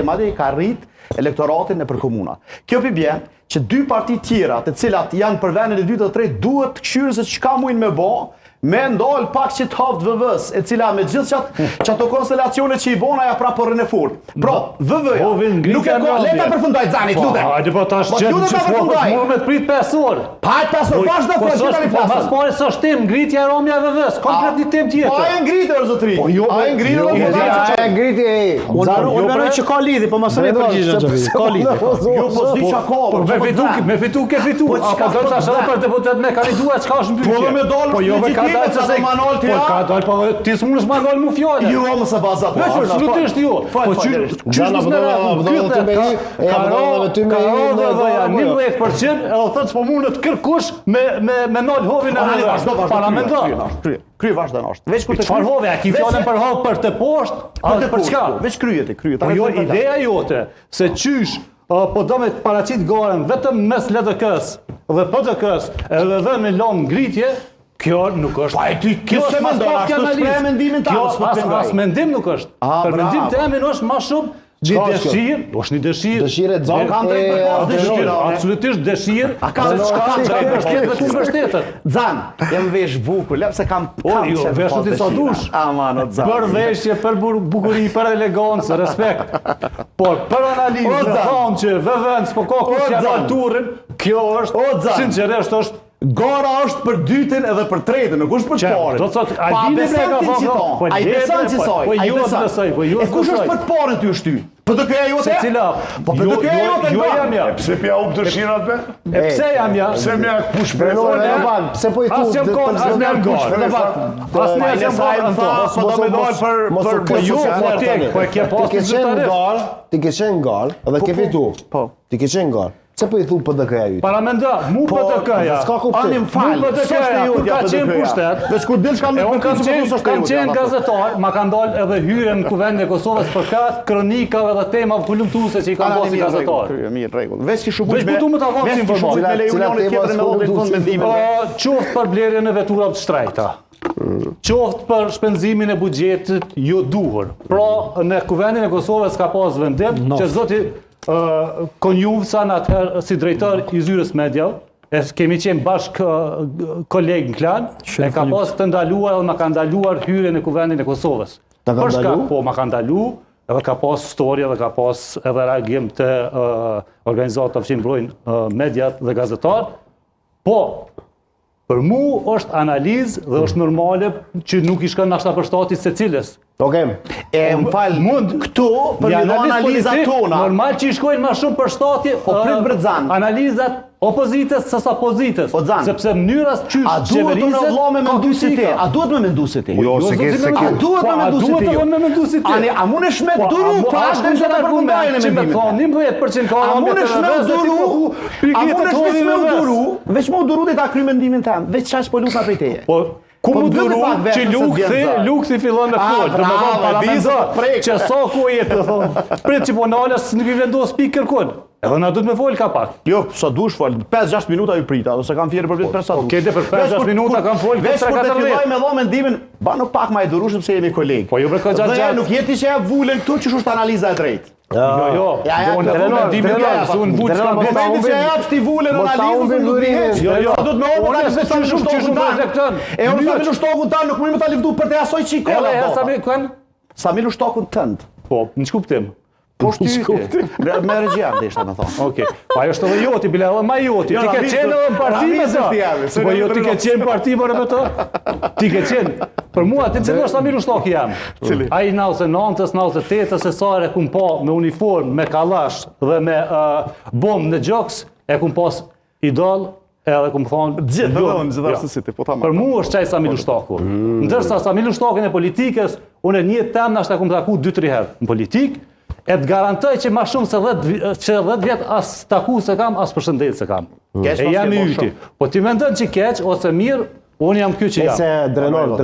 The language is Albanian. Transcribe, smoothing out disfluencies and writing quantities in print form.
madje ka rrit elektoratin e për komuna. Kjo përbjen që dy parti tjera, të cilat janë për vendin e 2 dhe 3, duhet të këshyrë se çka mujnë me bë, me ndal pak që të havt VV-s, e cila me gjithë çato konstelacione që i bona ja prapë rënë fort. Pra, VV-ja nuk e ka leta përfundoj Xanit, lutem. Hajde po tash që mund me prit 5 orë. Hajde 5 orë, vazhdo fol tani flas. Pas pore s'është tim ngritja e Romja VV-s, komplet një temë tjetër. Po ai ngritë o zotri. Ai ngritë. Ai ngritë. Unë mendoj që ka lidhje, po mos e përgjigjesh. Ka lidhje. Jo, po s'di çka ka. Me fitu ke fitu. Apo do tash edhe për deputet me kandiduar çka është mbyllje. Po me dal. Po jo me ka dalë se Manol ti. Po ka dalë, po ti s'mundesh ma dalë mu fjalë. Jo, mos e bazat. Absolutisht jo. Po çysh ka 11%, edhe thotë s'po mundet kërkush me nol hovin e vazhdo. Krye vazhdanosht. Veç kur të çfarë hove, a ki fjalën për hov për të poshtë, atë për çka? Veç kryet. Po jo, ideja jote se çysh po do me paraqit garen vetëm mes LDK-s dhe PDK-s edhe dhe me lom ngritje, kjo nuk është. Pa e ty se mendon, ashtu s'pre mendimin tanë. Kjo as mendim nuk është. Për mendim të emin është ma shumë një dëshirë, është një dëshirë. Dëshirë e Kanë drejt për pas dëshirë. Absolutisht dëshirë. A ka të mbështetet. Xan, jam vesh bukur, se kam jo, vesh ti sa dush. Aman o Xan. Për veshje, për bukuri, për elegancë, respekt. Por për analizë, thonë që VV-n s'po ka kush janë turin, kjo është, sinqerisht është gara është për dytin edhe për tretin, nuk është për parin. Do të thotë, Albini me ka thonë, ai beson që soi. Po ju besoj, po ju besoj. E kush është për parin ty është ty? PDK-ja jote? Se cila? Po PDK-ja jote. Jo jam ja. Pse pja u dëshirat be? E pse jam ja? Pse më kush preson? Pse po i thu? As jam kon, as jam kon. As ne jam kon. Po do më dal për ju, po e ke pas zyrtare. Ti ke qenë gal dhe ke fitu. Po. Ti ke qenë gal. Pse po i thu PDK-ja yt? Para mendo, mu PDK-ja. S'ka kuptim. Anim fal. PDK-ja ka qenë pushtet. Veç kur del shkam me përkatësim kam qenë gazetar, ma kanë dalë edhe hyrje në Kuvendin e Kosovës për këtë kronikave dhe tema kulumtuese që i kanë bërë si gazetar. Mirë, rregull. Veç ki shumë veç butu më ta vëmë si informacion. Me lejonit tjetër me dhënë fund mendime. Qoftë për blerjen e veturave të shtrejta. Qoftë për shpenzimin e buxhetit jo duhur. Pra në Kuvendin e Kosovës ka pas vendim që zoti Konjuvca në atëherë si drejtor i Zyrës Media, kemi qenë bashk kolegë në klan, e ka pas të ndaluar edhe ma ka ndaluar hyrjen në Kuvendin e Kosovës. Për shkak, po ma ka ndalu, edhe ka pas story edhe ka pas edhe reagim të organizatorëve që mbrojnë mediat dhe gazetar, po për mu është analizë dhe është normale që nuk i shkon nashta për shtatit secilës. Okej. Më fal, këtu për një analizat tona. Normal që i shkojnë më shumë për shtati, po prit Brzan. Analizat opozitës sesa pozitës. Sepse mënyras qysh qeverisë me mendu si ti. A duhet me mendu si ti? Jo, se ke. A duhet me mendu si ti? A mundesh me duru pas të përfundojnë me mendimin? 11% ka. A mundesh me duru? A mundesh me duru? Veç më duru dhe ta kry mendimin tëm. Veç çash po luta prej teje. Ku më duru që lukthi fillon me fol. Domethënë para mendo që sa ku jetë thonë. Prit që po nalës nuk i vendos pikë kërkon. Edhe na duhet me fol ka pak. Jo, sa dush fol. 5-6 minuta ju prita, ose kam fjerë për vit për sa. Okej, për 5-6 minuta kam fol. Veç kur të filloj me dhë mendimin, ba nuk pak më e durushëm se jemi kolegë. Po ju për ka gjatë. Nuk jeti që ja vulen këtu që është analiza e drejtë. Jo. Unë mendimin që unë buç kam momentin që japsh ti vulen analizën nuk di hiç. Jo. Do të më ora se sa shumë që shumë reflekton. E unë sa më shtokun tan nuk më ta lëvdu për të asoj çikon. Sa më shtokun tënd. Po, në ç'kuptim? Po shtypi. Me regjian deshta më thon. Okej. Po ajo është edhe joti, bile edhe më joti. Ti ke qenë edhe në parti me sa. Po jo ti ke qenë në parti për me to. Ti ke qenë. Për mua ti cili është Samir Ushtoki jam. Ai 99-s, 98-s e sa e kum pa me uniformë, me kallash dhe me bombë në gjoks, e kum pas idol. Edhe kum thonë gjithashtu si ti, po tamam. Për mua është çaj Samir Ushtoku. Ndërsa Samir Ushtokun e politikës, unë në jetë tam nashta kum taku 2-3 herë në politikë. E të garantoj që ma shumë se 10 vjetë as taku se kam, as përshëndet se kam. E jam i yti. Po ti mendon që keq ose mirë, unë jam kjo që jam. Se drenon,